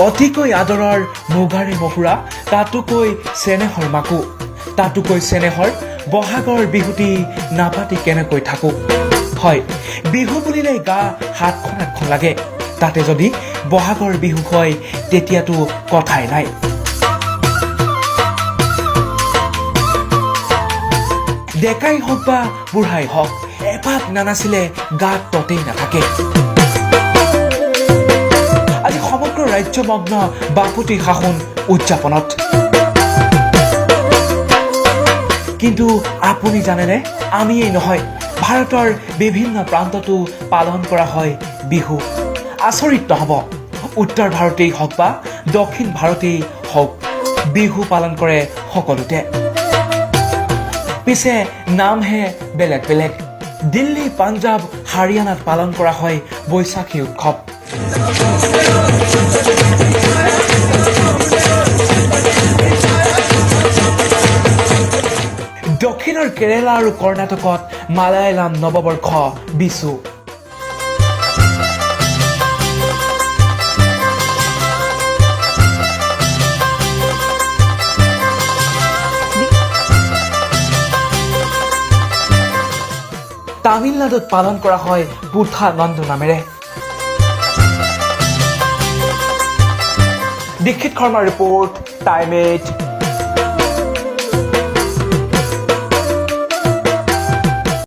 অতিকৈ আদৰৰ মুগাৰে মহুৰা, তাতোকৈ চেনেহৰ মাকো, তাতোকৈ চেনেহৰ বহাগৰ বিহুটি নাপাতি কেনেকৈ থাকো। হয়, বিহু বুলিলে গা হাতখন আঠখন লাগে, তাতে যদি বহাগৰ বিহু হয় তেতিয়াতো কথাই নাই। ডেকাই হওক বা বুঢ়াই হওক, এপাক নানাচিলে গাত ততেই নাথাকে। আজি সমগ্ৰ ৰাজ্যমগ্ন বাপুতি সাহোন উদযাপনত। কিন্তু আপুনি জানেনে, আমিয়েই নহয়, ভাৰতৰ বিভিন্ন প্ৰান্ততো পালন কৰা হয় বিহু। আচৰিত নহ'ব, উত্তৰ ভাৰতেই হওক বা দক্ষিণ ভাৰতেই হওক, বিহু পালন কৰে সকলোতে। পিছে নামহে বেলেগ বেলেগ। দিল্লী, পাঞ্জাৱ, হাৰিয়ানাত পালন কৰা হয় বৈশাখী উৎসৱ। দক্ষিণৰ কেৰেলা আৰু কৰ্ণাটকত মালায়ালাম নৱবৰ্ষ বিচু। তামিলনাডুত পালন কৰা হয় পুথা নন্দ নামেৰে। দীক্ষিত শৰ্মাৰ ৰিপৰ্ট, টাইম 8।